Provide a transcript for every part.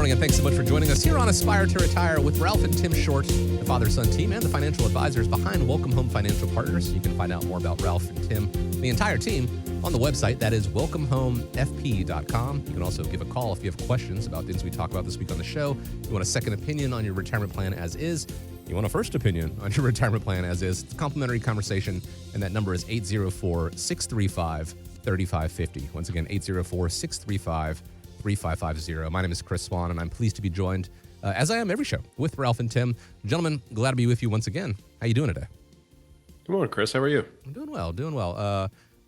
morning, and thanks so much for joining us here on Aspire to Retire with Ralph and Tim Short, the father-son team and the financial advisors behind Welcome Home Financial Partners. You can find out more about Ralph and Tim, the entire team, on the website. That is welcomehomefp.com. You can also give a call if you have questions about things we talk about this week on the show. You want a second opinion on your retirement plan as is. You want a first opinion on your retirement plan as is. It's a complimentary conversation, and that number is 804-635-3550. Once again, 804-635-3550. My name is Chris Swan, and I'm pleased to be joined, as I am every show, with Ralph and Tim. Gentlemen, glad to be with you once again. How you doing today? Good morning, Chris. How are you? I'm doing well.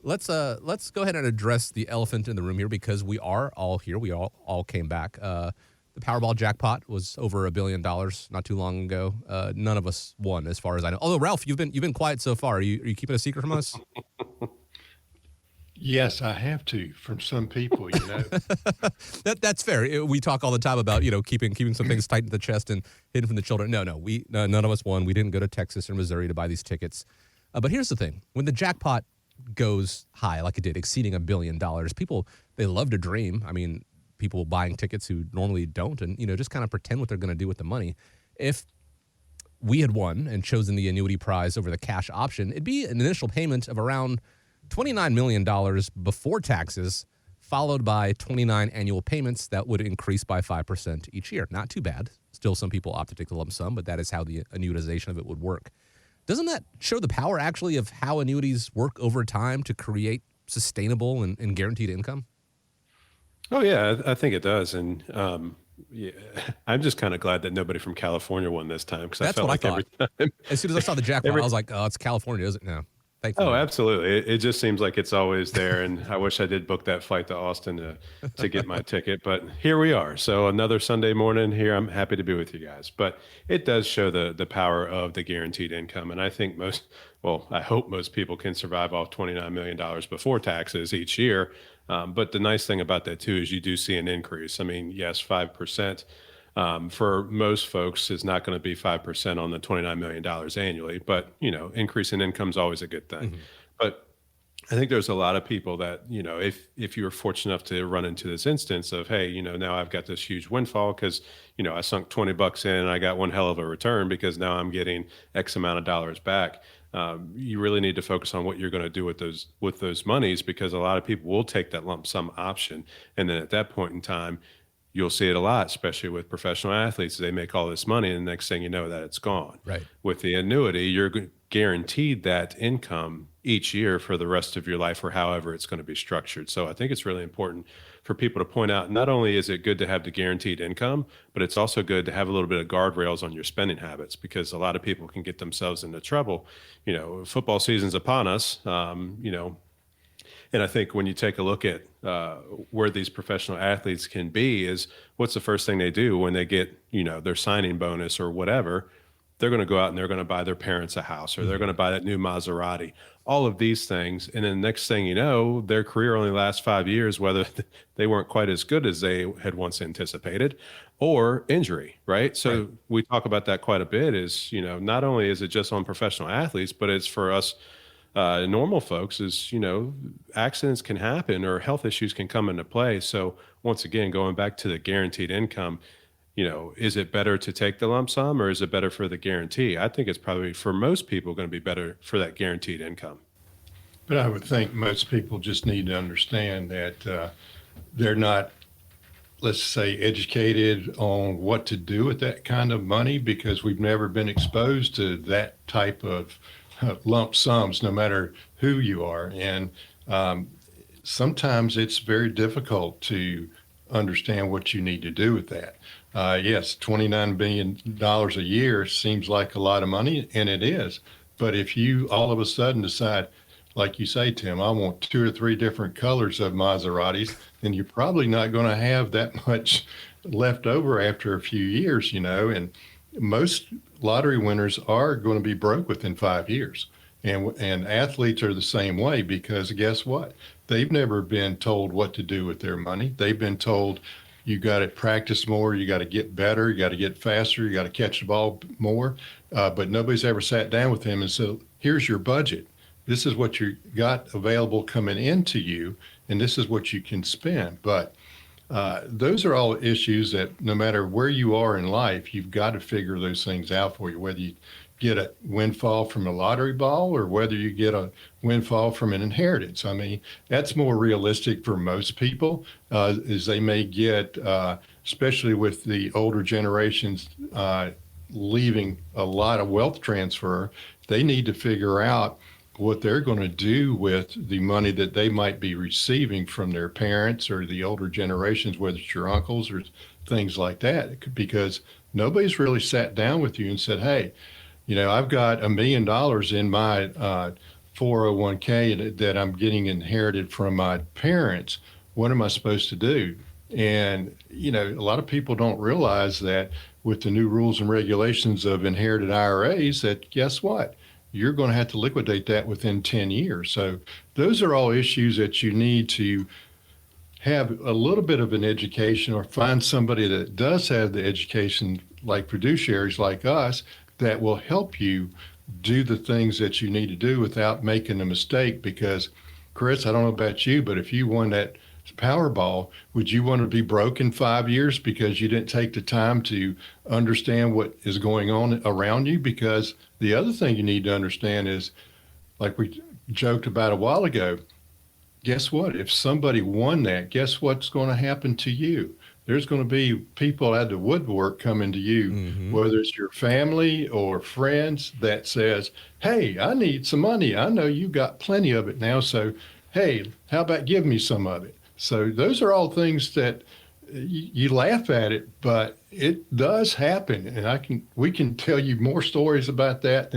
Let's go ahead and address the elephant in the room here, because we are all here. We all came back. The Powerball jackpot was over $1 billion not too long ago. None of us won, as far as I know. Although, Ralph, you've been quiet so far. Are you keeping a secret from us? Yes, I have to, from some people, you know. That's fair. We talk all the time about, keeping some things tight in the chest and hidden from the children. No, none of us won. We didn't go to Texas or Missouri to buy these tickets. But here's the thing. When the jackpot goes high, like it did, exceeding $1 billion, people, they love to dream. I mean, people buying tickets who normally don't, and, just kind of pretend what they're going to do with the money. If we had won and chosen the annuity prize over the cash option, it'd be an initial payment of around $29 million before taxes, followed by 29 annual payments that would increase by 5% each year. Not too bad. Still, some people opt to take the lump sum, but that is how the annuitization of it would work. Doesn't that show the power, actually, of how annuities work over time to create sustainable and guaranteed income? Oh, yeah, I think it does. And yeah, I'm just kind of glad that nobody from California won this time, because I felt like every time. As soon as I saw the jackpot, I was like, oh, it's California, isn't it? No. Oh, absolutely. It just seems like it's always there. And I wish I did book that flight to Austin to get my ticket. But here we are. So another Sunday morning here. I'm happy to be with you guys. But it does show the power of the guaranteed income. And I think I hope most people can survive off $29 million before taxes each year. But the nice thing about that, too, is you do see an increase. I mean, yes, 5%. For most folks is not going to be 5% on the $29 million annually, but, increase in income is always a good thing. Mm-hmm. But I think there's a lot of people that, if you were fortunate enough to run into this instance of, hey, now I've got this huge windfall because, I sunk $20 in and I got one hell of a return because now I'm getting X amount of dollars back. You really need to focus on what you're going to do with those monies, because a lot of people will take that lump sum option. And then at that point in time, you'll see it a lot, especially with professional athletes. They make all this money, and the next thing you know, that it's gone. Right. With the annuity, you're guaranteed that income each year for the rest of your life, or however it's going to be structured. So I think it's really important for people to point out, not only is it good to have the guaranteed income, but it's also good to have a little bit of guardrails on your spending habits, because a lot of people can get themselves into trouble. Football season's upon us, and I think when you take a look at where these professional athletes can be, is what's the first thing they do when they get, their signing bonus or whatever? They're going to go out and they're going to buy their parents a house, or they're going to buy that new Maserati, all of these things. And then the next thing you know, their career only lasts 5 years, whether they weren't quite as good as they had once anticipated, or injury, right? So right. We talk about that quite a bit, is, not only is it just on professional athletes, but it's for us normal folks, is, accidents can happen or health issues can come into play. So once again, going back to the guaranteed income, is it better to take the lump sum, or is it better for the guarantee? I think it's probably, for most people, going to be better for that guaranteed income. But I would think most people just need to understand that they're not, let's say, educated on what to do with that kind of money, because we've never been exposed to that type of lump sums, no matter who you are. And sometimes it's very difficult to understand what you need to do with that. Yes, $29 billion a year seems like a lot of money, and it is. But if you all of a sudden decide, like you say, Tim, I want 2 or 3 different colors of Maseratis, then you're probably not going to have that much left over after a few years, and most lottery winners are going to be broke within 5 years. And athletes are the same way, because guess what? They've never been told what to do with their money. They've been told, you got to practice more, you got to get better, you got to get faster, you got to catch the ball more. But nobody's ever sat down with them and said, here's your budget. This is what you got available coming into you, and this is what you can spend. But Those are all issues that no matter where you are in life, you've got to figure those things out for you, whether you get a windfall from a lottery ball or whether you get a windfall from an inheritance. I mean, that's more realistic for most people, is they may get, especially with the older generations leaving a lot of wealth transfer, they need to figure out what they're going to do with the money that they might be receiving from their parents or the older generations, whether it's your uncles or things like that, because nobody's really sat down with you and said, hey, I've got $1 million in my 401k that I'm getting inherited from my parents. What am I supposed to do? And, a lot of people don't realize that with the new rules and regulations of inherited IRAs, that guess what? You're going to have to liquidate that within 10 years. So those are all issues that you need to have a little bit of an education or find somebody that does have the education, like fiduciaries like us, that will help you do the things that you need to do without making a mistake. Because, Chris, I don't know about you, but if you won that Powerball, would you want to be broke in 5 years because you didn't take the time to understand what is going on around you? Because the other thing you need to understand is, like we joked about a while ago, guess what? If somebody won that, guess what's going to happen to you? There's going to be people out of the woodwork coming to you, whether it's your family or friends, that says, hey, I need some money. I know you got plenty of it now. So, hey, how about give me some of it? So those are all things that you laugh at it, but it does happen. And we can tell you more stories about that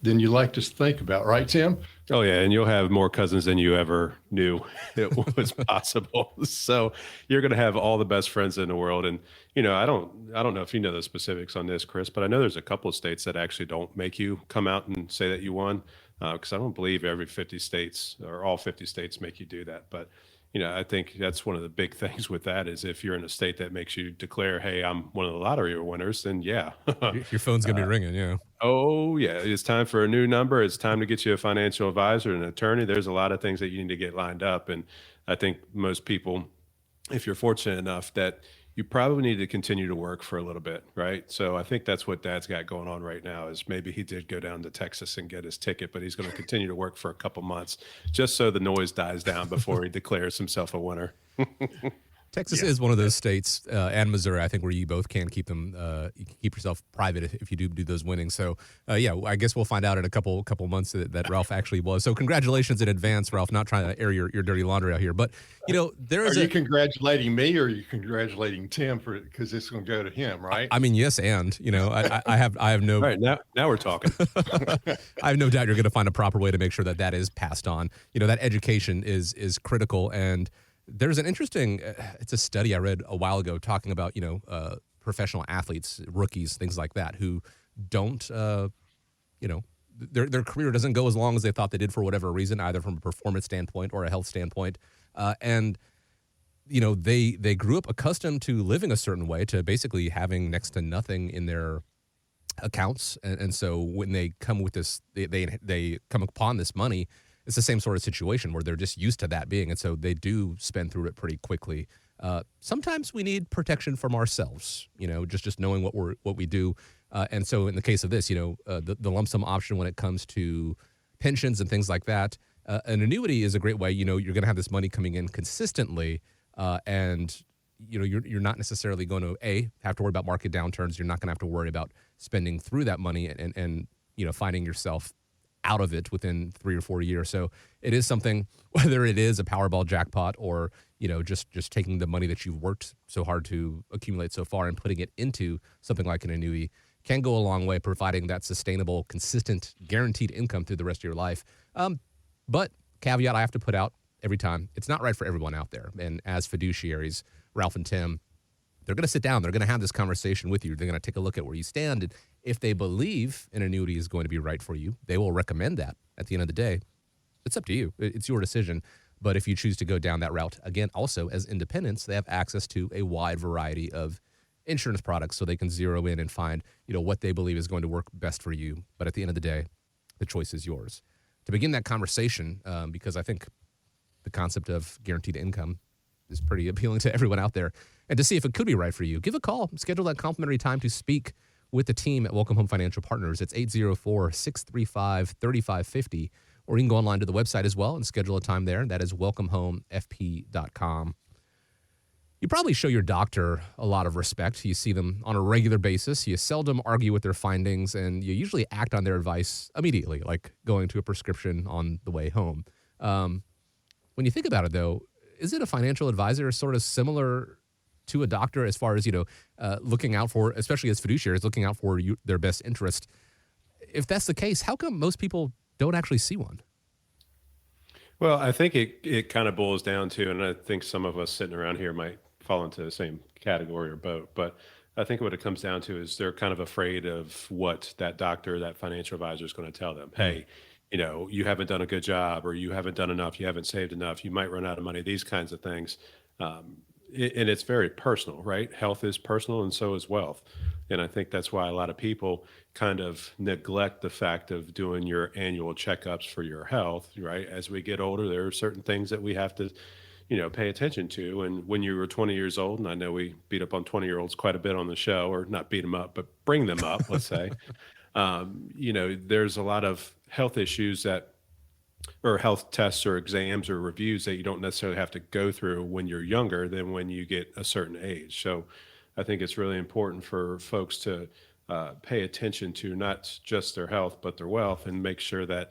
than you like to think about. Right, Tim? Oh yeah, and you'll have more cousins than you ever knew it was possible. So you're going to have all the best friends in the world. And I don't know if you know the specifics on this, Chris, but I know there's a couple of states that actually don't make you come out and say that you won, because I don't believe every 50 states or all 50 states make you do that. But I think that's one of the big things with that is if you're in a state that makes you declare, hey, I'm one of the lottery winners, then yeah. Your phone's going to be ringing, yeah. Oh, yeah. It's time for a new number. It's time to get you a financial advisor, an attorney. There's a lot of things that you need to get lined up. And I think most people, if you're fortunate enough, that you probably need to continue to work for a little bit, right? So I think that's what Dad's got going on right now is maybe he did go down to Texas and get his ticket, but he's going to continue to work for a couple months just so the noise dies down before he declares himself a winner. Texas is one of those states, and Missouri, I think, where you both can keep them, you can keep yourself private if you do those winnings. So, I guess we'll find out in a couple months that Ralph actually was. So, congratulations in advance, Ralph. Not trying to air your dirty laundry out here, but there is. Are you congratulating me, or are you congratulating Tim because it's going to go to him, right? I mean, yes, and I have no. All right, now we're talking. I have no doubt you're going to find a proper way to make sure that is passed on. That education is critical. And there's an interesting, it's a study I read a while ago talking about, professional athletes, rookies, things like that, who don't, their career doesn't go as long as they thought they did for whatever reason, either from a performance standpoint or a health standpoint. And they grew up accustomed to living a certain way, to basically having next to nothing in their accounts. And so when they come with this, they come upon this money, it's the same sort of situation where they're just used to that being. And so they do spend through it pretty quickly. Sometimes we need protection from ourselves, just knowing what we do. And so in the case of this, the lump sum option when it comes to pensions and things like that, an annuity is a great way. You're going to have this money coming in consistently, and you're not necessarily going to have to worry about market downturns. You're not going to have to worry about spending through that money and finding yourself out of it within 3 or 4 years. So it is something, whether it is a Powerball jackpot or just taking the money that you've worked so hard to accumulate so far and putting it into something like an annuity, can go a long way, providing that sustainable, consistent, guaranteed income through the rest of your life. But caveat I have to put out every time, it's not right for everyone out there. And as fiduciaries, Ralph and Tim, they're going to sit down. They're going to have this conversation with you. They're going to take a look at where you stand. And if they believe an annuity is going to be right for you, they will recommend that. At the end of the day, it's up to you. It's your decision. But if you choose to go down that route, again, also as independents, they have access to a wide variety of insurance products so they can zero in and find, what they believe is going to work best for you. But at the end of the day, the choice is yours. To begin that conversation, because I think the concept of guaranteed income is pretty appealing to everyone out there. And to see if it could be right for you, give a call. Schedule that complimentary time to speak with the team at Welcome Home Financial Partners. It's 804-635-3550. Or you can go online to the website as well and schedule a time there. That is welcomehomefp.com. You probably show your doctor a lot of respect. You see them on a regular basis. You seldom argue with their findings, and you usually act on their advice immediately, like going to a prescription on the way home. When you think about it, though, is it a financial advisor sort of similar to a doctor as far as, looking out for, especially as fiduciaries, looking out for their best interest? If that's the case, how come most people don't actually see one? Well, I think it kind of boils down to, and I think some of us sitting around here might fall into the same category or boat, but I think what it comes down to is they're kind of afraid of what that doctor, that financial advisor is going to tell them. Hey, you haven't done a good job, or you haven't done enough, you haven't saved enough, you might run out of money, these kinds of things. And it's very personal, right? Health is personal, and so is wealth. And I think that's why a lot of people kind of neglect the fact of doing your annual checkups for your health, right? As we get older, there are certain things that we have to, pay attention to. And when you were 20 years old, and I know we beat up on 20-year-olds quite a bit on the show, or not beat them up, but bring them up, let's say, there's a lot of health issues or health tests or exams or reviews that you don't necessarily have to go through when you're younger than when you get a certain age. So I think it's really important for folks to pay attention to not just their health, but their wealth, and make sure that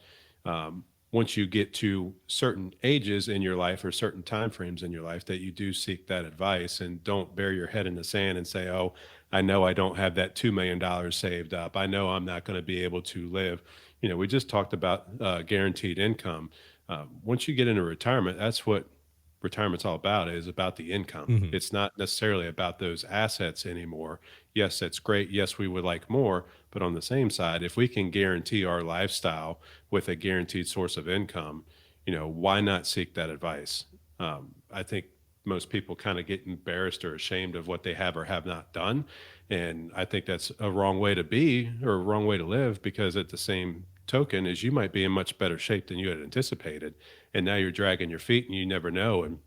once you get to certain ages in your life or certain timeframes in your life, that you do seek that advice and don't bury your head in the sand and say, oh, I know I don't have that $2 million saved up. I know I'm not going to be able to live. We just talked about guaranteed income. Once you get into retirement, that's what retirement's all about, is about the income. Mm-hmm. It's not necessarily about those assets anymore. Yes, that's great. Yes, we would like more. But on the same side, if we can guarantee our lifestyle with a guaranteed source of income, why not seek that advice? I think most people kind of get embarrassed or ashamed of what they have or have not done. And I think that's a wrong way to be, or a wrong way to live, because at the same token is you might be in much better shape than you had anticipated. And now you're dragging your feet and you never know. And,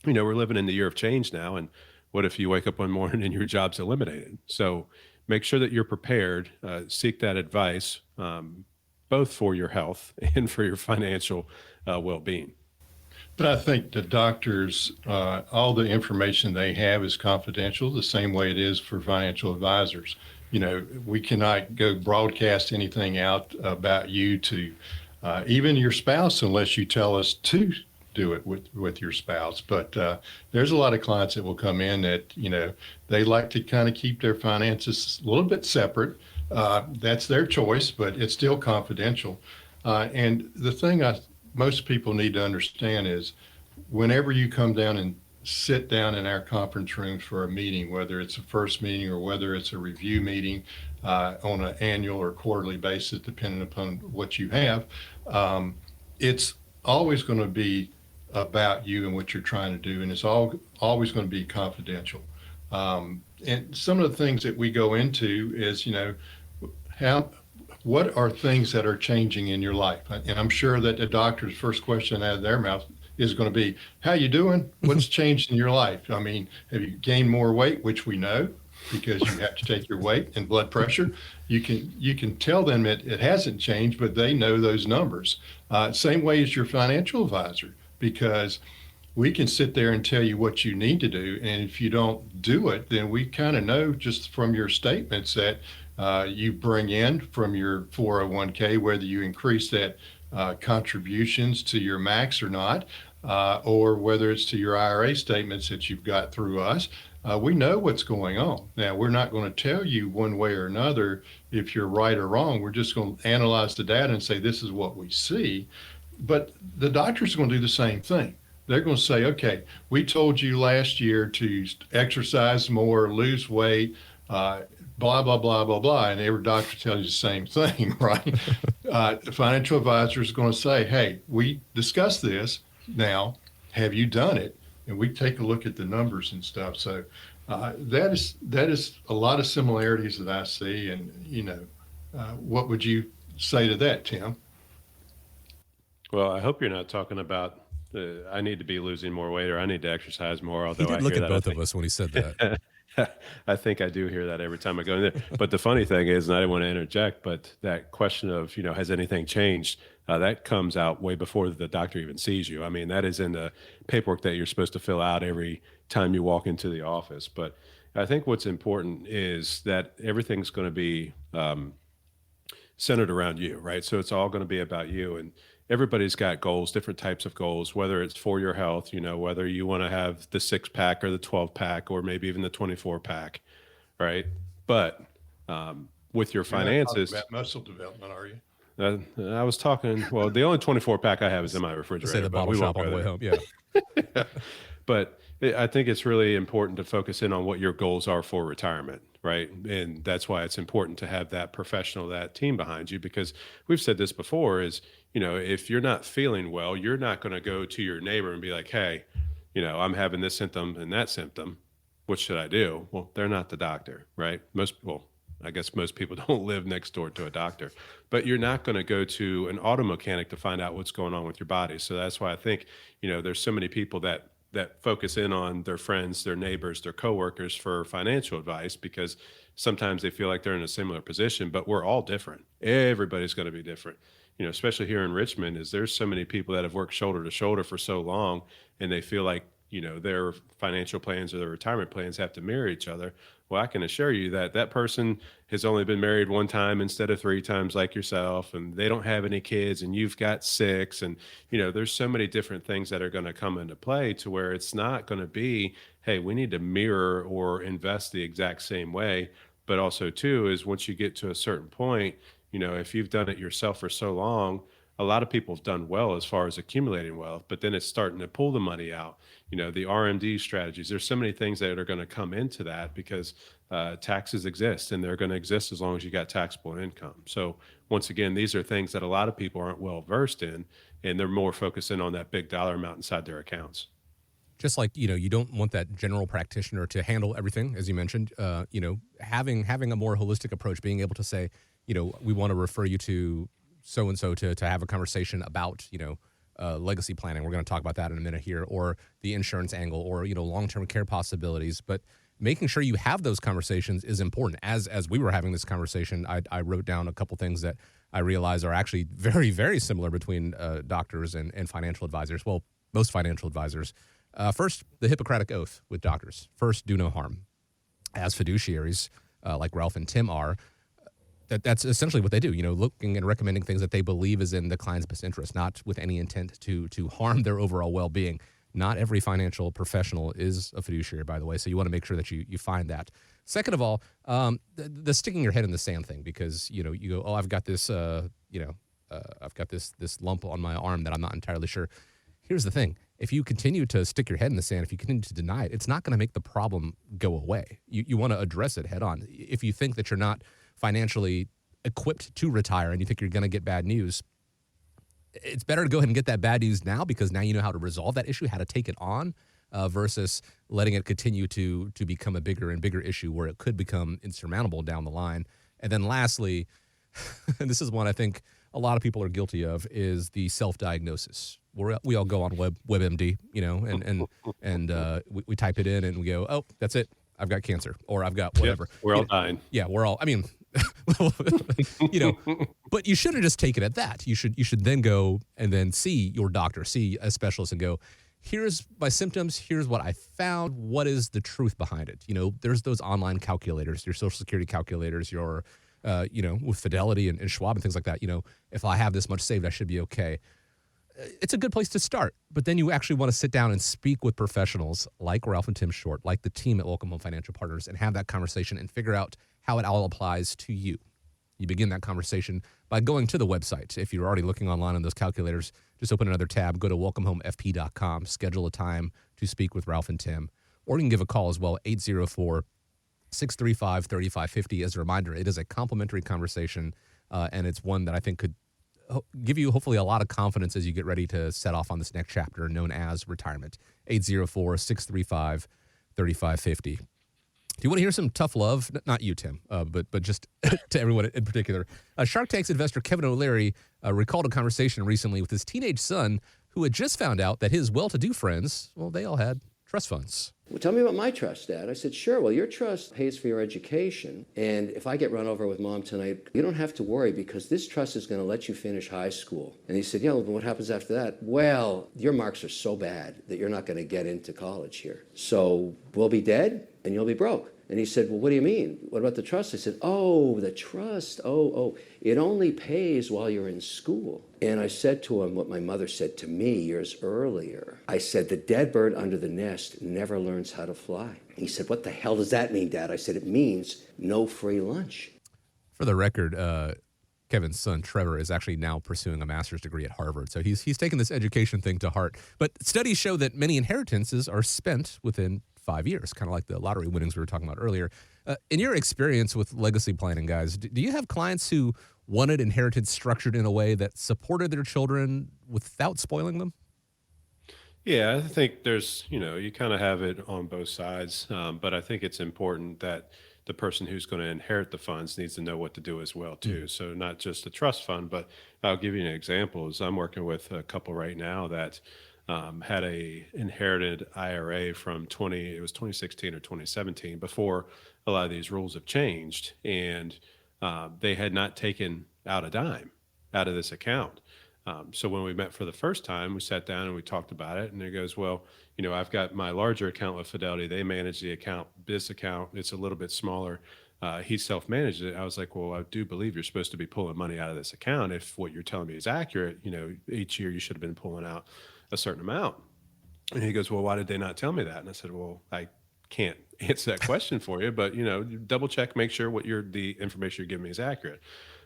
we're living in the year of change now. And what if you wake up one morning and your job's eliminated? So make sure that you're prepared, seek that advice, both for your health and for your financial well-being. But I think the doctors, all the information they have is confidential, the same way it is for financial advisors. We cannot go broadcast anything out about you to even your spouse unless you tell us to do it with your spouse. But there's a lot of clients that will come in that, they like to kind of keep their finances a little bit separate. That's their choice, but it's still confidential. And the thing most people need to understand is whenever you come down and sit down in our conference rooms for a meeting, whether it's a first meeting or whether it's a review meeting on an annual or quarterly basis, depending upon what you have, it's always going to be about you and what you're trying to do, and it's always going to be confidential. And some of the things that we go into is, what are things that are changing in your life? And I'm sure that the doctor's first question out of their mouth is going to be, how you doing? What's changed in your life? I mean, have you gained more weight, which we know because you have to take your weight and blood pressure. You can tell them it hasn't changed, but they know those numbers. Same way as your financial advisor, because we can sit there and tell you what you need to do. And if you don't do it, then we kind of know just from your statements that you bring in from your 401k, whether you increase that contributions to your max or not, or whether it's to your IRA statements that you've got through us. We know what's going on. Now, we're not going to tell you one way or another if you're right or wrong. We're just going to analyze the data and say, this is what we see. But the doctors are going to do the same thing. They're going to say, okay, we told you last year to exercise more, lose weight, blah, blah, blah, blah, blah. And every doctor tells you the same thing, right? The financial advisor is going to say, hey, we discussed this. Now, have you done it? And we take a look at the numbers and stuff. So that is a lot of similarities that I see. And, what would you say to that, Tim? Well, I hope you're not talking about I need to be losing more weight or I need to exercise more. He Although did I look hear at that, I both of think us when he said that. I think I do hear that every time I go in there. But the funny thing is, and I didn't want to interject, but that question of, has anything changed? That comes out way before the doctor even sees you. I mean, that is in the paperwork that you're supposed to fill out every time you walk into the office. But I think what's important is that everything's going to be centered around you, right? So it's all going to be about you. And everybody's got goals, different types of goals, whether it's for your health, whether you want to have the 6-pack or the 12-pack or maybe even the 24-pack, right? But with your You're not talking finances, about muscle development, are you? I was talking, well, the only 24-pack I have is in my To refrigerator. say the but bottle we won't shop on go the way there. home. Yeah. But I think it's really important to focus in on what your goals are for retirement, right? And that's why it's important to have that professional, that team behind you, because we've said this before is, if you're not feeling well, you're not going to go to your neighbor and be like, hey, I'm having this symptom and that symptom. What should I do? Well, they're not the doctor, right? I guess most people don't live next door to a doctor, but you're not going to go to an auto mechanic to find out what's going on with your body. So that's why I think, there's so many people that focus in on their friends, their neighbors, their coworkers for financial advice, because sometimes they feel like they're in a similar position, but we're all different. Everybody's going to be different. Especially here in Richmond, is there's so many people that have worked shoulder to shoulder for so long, and they feel like, their financial plans or their retirement plans have to mirror each other. Well, I can assure you that that person has only been married one time instead of 3 times like yourself, and they don't have any kids and you've got 6. And, there's so many different things that are going to come into play to where it's not going to be, hey, we need to mirror or invest the exact same way. But also too, is once you get to a certain point, if you've done it yourself for so long, a lot of people have done well as far as accumulating wealth, but then it's starting to pull the money out. The RMD strategies, there's so many things that are going to come into that because taxes exist, and they're going to exist as long as you got taxable income. So once again, these are things that a lot of people aren't well versed in, and they're more focused in on that big dollar amount inside their accounts. Just like, you don't want that general practitioner to handle everything, as you mentioned, having a more holistic approach, being able to say, we want to refer you to so-and-so to have a conversation about, legacy planning. We're going to talk about that in a minute here, or the insurance angle, or, long-term care possibilities. But making sure you have those conversations is important. As we were having this conversation, I wrote down a couple things that I realize are actually very, very similar between doctors and financial advisors. Well, most financial advisors. First, the Hippocratic Oath with doctors. First, do no harm. As fiduciaries, like Ralph and Tim are, that's essentially what they do, looking and recommending things that they believe is in the client's best interest, not with any intent to harm their overall well-being. Not every financial professional is a fiduciary, by the way, so you want to make sure that you find that. Second of all, the sticking your head in the sand thing, because, you go, oh, I've got this, I've got this lump on my arm that I'm not entirely sure. Here's the thing. If you continue to stick your head in the sand, if you continue to deny it, it's not going to make the problem go away. You want to address it head on. If you think that you're not financially equipped to retire and you think you're going to get bad news, it's better to go ahead and get that bad news now, because now you know how to resolve that issue, how to take it on, versus letting it continue to become a bigger and bigger issue where it could become insurmountable down the line. And then lastly, and this is one I think a lot of people are guilty of, is the self-diagnosis. We all go on WebMD, and we type it in and we go, oh, that's it. I've got cancer, or I've got whatever. Yep, we're all dying. Yeah, we're all, but you shouldn't just take it at that. You should then go and then see your doctor, see a specialist, and go, here's my symptoms, here's what I found, what is the truth behind it? There's those online calculators, your Social Security calculators, your, with Fidelity and Schwab and things like that. If I have this much saved, I should be okay. It's a good place to start, but then you actually want to sit down and speak with professionals like Ralph and Tim Short, like the team at Welcome Home Financial Partners, and have that conversation and figure out how it all applies to you. You begin that conversation by going to the website. If you're already looking online on those calculators, just open another tab, go to welcomehomefp.com, schedule a time to speak with Ralph and Tim, or you can give a call as well, 804-635-3550. As a reminder, it is a complimentary conversation, and it's one that I think could give you hopefully a lot of confidence as you get ready to set off on this next chapter known as retirement. 804-635-3550. Do you want to hear some tough love? Not you, Tim, but just to everyone in particular. Shark Tank's investor Kevin O'Leary recalled a conversation recently with his teenage son, who who had just found out that his well-to-do friends, well, they all had trust funds. Well, tell me about my trust, Dad. I said, sure. Well, your trust pays for your education. And if I get run over with Mom tonight, you don't have to worry because this trust is going to let you finish high school. And he said, yeah, well, what happens after that? Well, your marks are so bad that you're not going to get into college here. So we'll be dead and you'll be broke. And he said, well, what do you mean? What about the trust? I said, oh, the trust. Oh, it only pays while you're in school. And I said to him what my mother said to me years earlier. I said, the dead bird under the nest never learns how to fly. He said, what the hell does that mean, Dad? I said, it means no free lunch. For the record, Kevin's son, Trevor, is actually now pursuing a master's degree at Harvard. So he's taken this education thing to heart. But studies show that many inheritances are spent within 5 years, kind of like the lottery winnings we were talking about earlier. In your experience with legacy planning, guys, do you have clients who wanted inheritance structured in a way that supported their children without spoiling them? Yeah, I think there's, you kind of have it on both sides. But I think it's important that the person who's going to inherit the funds needs to know what to do as well, too. So not just the trust fund, but I'll give you an example. I'm working with a couple right now that had a inherited IRA from 2016 or 2017 before a lot of these rules have changed. And they had not taken out a dime out of this account. So when we met for the first time, we sat down and we talked about it. And he goes, well, I've got my larger account with Fidelity. They manage the account. This account, it's a little bit smaller. He self-managed it. I was like, well, I do believe you're supposed to be pulling money out of this account. If what you're telling me is accurate, each year you should have been pulling out a certain amount. And he goes, well, why did they not tell me that? And I said, well, I can't answer that question for you, but double check, make sure the information you're giving me is accurate.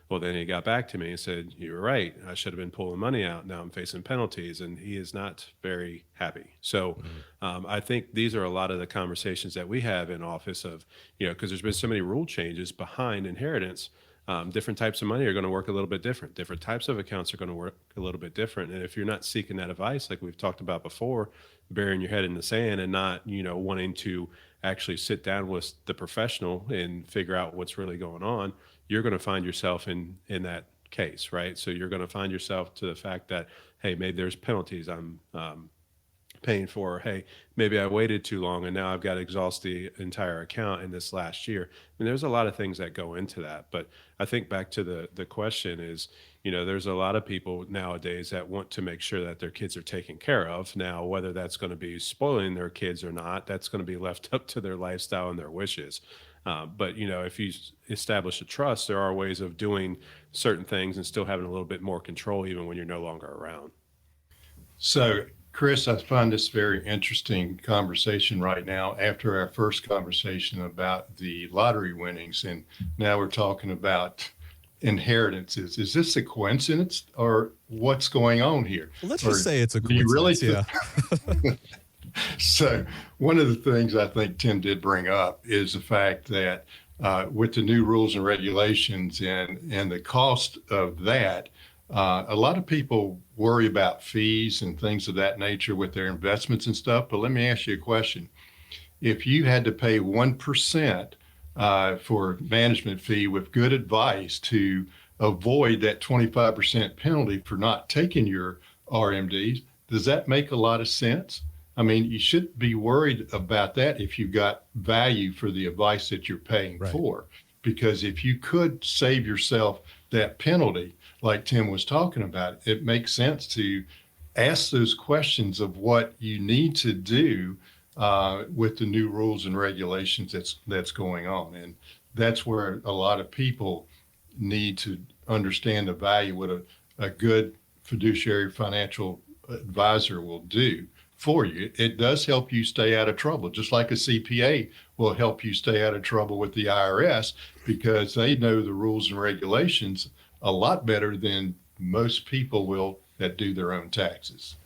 Well, then he got back to me and said, you were right. I should have been pulling money out. Now I'm facing penalties, and he is not very happy. So I think these are a lot of the conversations that we have in office of, because there's been so many rule changes behind inheritance. Different types of money are going to work a little bit different. Different types of accounts are going to work a little bit different. And if you're not seeking that advice, like we've talked about before, burying your head in the sand and not, wanting to actually sit down with the professional and figure out what's really going on, you're going to find yourself in that case, right? So you're going to find yourself to the fact that, hey, maybe there's penalties I'm paying for. Hey, maybe I waited too long and now I've got to exhaust the entire account in this last year. I mean, there's a lot of things that go into that. But I think back to the question is, there's a lot of people nowadays that want to make sure that their kids are taken care of. Now, whether that's going to be spoiling their kids or not, that's going to be left up to their lifestyle and their wishes. But, if you establish a trust, there are ways of doing certain things and still having a little bit more control even when you're no longer around. So, Chris, I find this very interesting conversation right now after our first conversation about the lottery winnings. And now we're talking about inheritances. Is this a coincidence or what's going on here? Well, let's just say it's a coincidence. You really yeah. So one of the things I think Tim did bring up is the fact that with the new rules and regulations and the cost of that, a lot of people worry about fees and things of that nature with their investments and stuff. But let me ask you a question. If you had to pay 1% for management fee with good advice to avoid that 25% penalty for not taking your RMDs, does that make a lot of sense? I mean, you shouldn't be worried about that if you got value for the advice that you're paying for. Because if you could save yourself that penalty, like Tim was talking about, it makes sense to ask those questions of what you need to do with the new rules and regulations that's going on. And that's where a lot of people need to understand the value what a good fiduciary financial advisor will do for you. It does help you stay out of trouble, just like a CPA will help you stay out of trouble with the IRS because they know the rules and regulations a lot better than most people will that do their own taxes.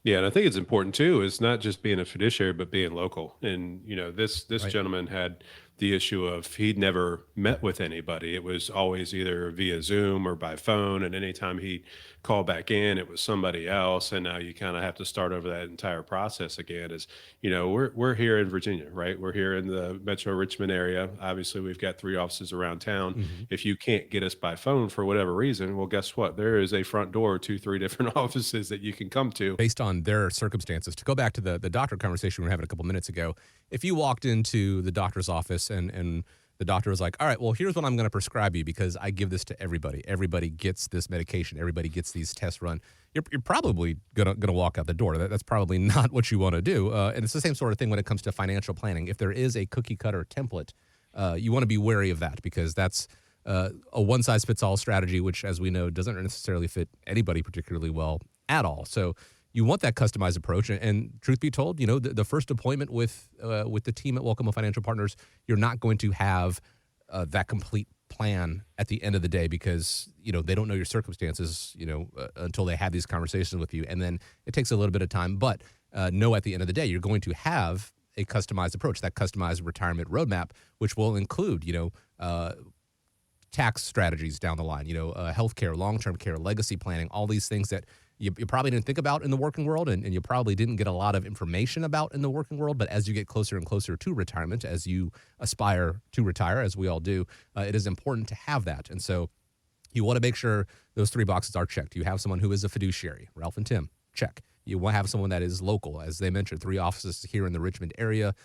Yeah, and I think it's important too, is not just being a fiduciary, but being local. And, this gentleman had the issue of he'd never met with anybody. It was always either via Zoom or by phone. And anytime he called back in, it was somebody else. And now you kind of have to start over that entire process again. Is, we're here in Virginia, right? We're here in the Metro Richmond area. Obviously, we've got 3 offices around town. Mm-hmm. If you can't get us by phone for whatever reason, well, guess what? There is a front door, 2, 3 different offices that you can come to. Based on their circumstances. To go back to the doctor conversation we were having a couple minutes ago, if you walked into the doctor's office and the doctor was like, all right, well, here's what I'm going to prescribe you because I give this to everybody. Everybody gets this medication. Everybody gets these tests run. You're probably gonna walk out the door. That's probably not what you want to do. And it's the same sort of thing when it comes to financial planning. If there is a cookie cutter template, you want to be wary of that because that's a one-size-fits-all strategy, which, as we know, doesn't necessarily fit anybody particularly well at all. So you want that customized approach. And truth be told, the first appointment with the team at Welcome Home Financial Partners, you're not going to have that complete plan at the end of the day because, they don't know your circumstances, until they have these conversations with you. And then it takes a little bit of time. But know at the end of the day, you're going to have a customized approach, that customized retirement roadmap, which will include, tax strategies down the line, healthcare, long-term care, legacy planning, all these things that you probably didn't think about in the working world and you probably didn't get a lot of information about in the working world. But as you get closer and closer to retirement, as you aspire to retire, as we all do, it is important to have that. And so you want to make sure those 3 boxes are checked. You have someone who is a fiduciary, Ralph and Tim, check. You want to have someone that is local. As they mentioned, 3 offices here in the Richmond area.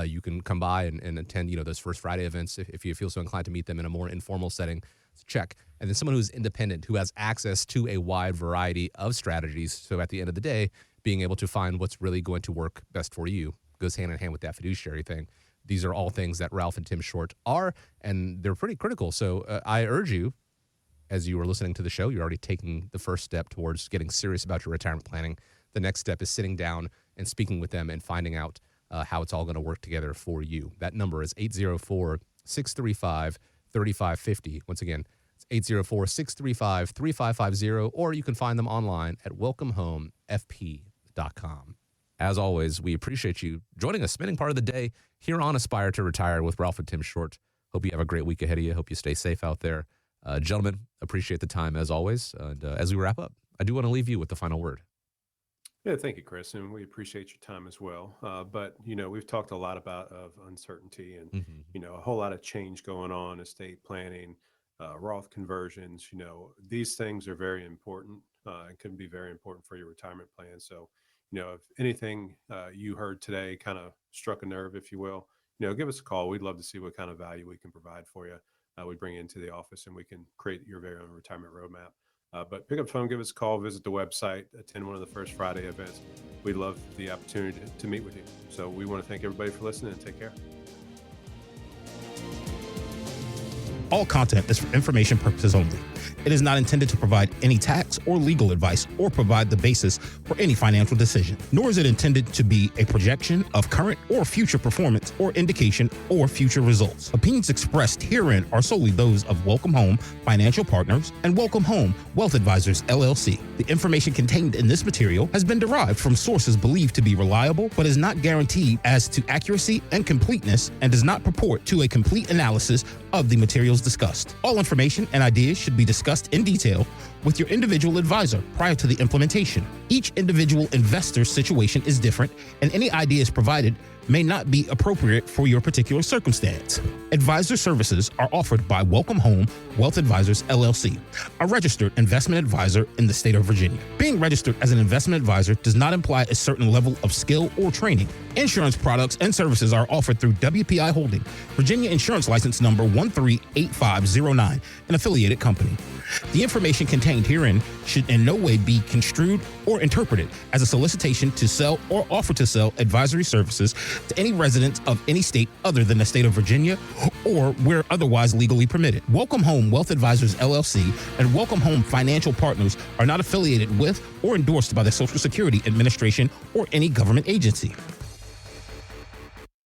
You can come by and attend, those First Friday events if you feel so inclined to meet them in a more informal setting. Check. And then someone who's independent, who has access to a wide variety of strategies. So at the end of the day, being able to find what's really going to work best for you goes hand in hand with that fiduciary thing. These are all things that Ralph and Tim Short are, and they're pretty critical. So I urge you, as you are listening to the show, you're already taking the first step towards getting serious about your retirement planning. The next step is sitting down and speaking with them and finding out how it's all going to work together for you. That number is 804-635-3550. Once again, it's 804-635-3550, or you can find them online at welcomehomefp.com. As always, we appreciate you joining us, spending part of the day here on Aspire to Retire with Ralph and Tim Short. Hope you have a great week ahead of you. Hope you stay safe out there. Gentlemen, appreciate the time as always. And as we wrap up, I do want to leave you with the final word. Yeah, thank you, Chris, and we appreciate your time as well. But we've talked a lot about uncertainty and a whole lot of change going on, estate planning, Roth conversions. These things are very important and can be very important for your retirement plan. So, if anything you heard today kind of struck a nerve, if you will, give us a call. We'd love to see what kind of value we can provide for you. We bring you into the office and we can create your very own retirement roadmap. But pick up the phone, give us a call, visit the website, attend one of the First Friday events. We'd love the opportunity to meet with you. So we want to thank everybody for listening and take care. All content is for information purposes only. It is not intended to provide any tax or legal advice or provide the basis for any financial decision, nor is it intended to be a projection of current or future performance or indication or future results. Opinions expressed herein are solely those of Welcome Home Financial Partners and Welcome Home Wealth Advisors, LLC. The information contained in this material has been derived from sources believed to be reliable, but is not guaranteed as to accuracy and completeness and does not purport to a complete analysis of the materials discussed. All information and ideas should be discussed in detail with your individual advisor prior to the implementation. Each individual investor's situation is different, and any ideas provided may not be appropriate for your particular circumstance. Advisor services are offered by Welcome Home Wealth Advisors, LLC, a registered investment advisor in the state of Virginia. Being registered as an investment advisor does not imply a certain level of skill or training. Insurance products and services are offered through WPI Holding, Virginia Insurance License Number 138509, an affiliated company. The information contained herein should in no way be construed or interpreted as a solicitation to sell or offer to sell advisory services to any resident of any state other than the state of Virginia or where otherwise legally permitted. Welcome Home Wealth Advisors, LLC, and Welcome Home Financial Partners are not affiliated with or endorsed by the Social Security Administration or any government agency.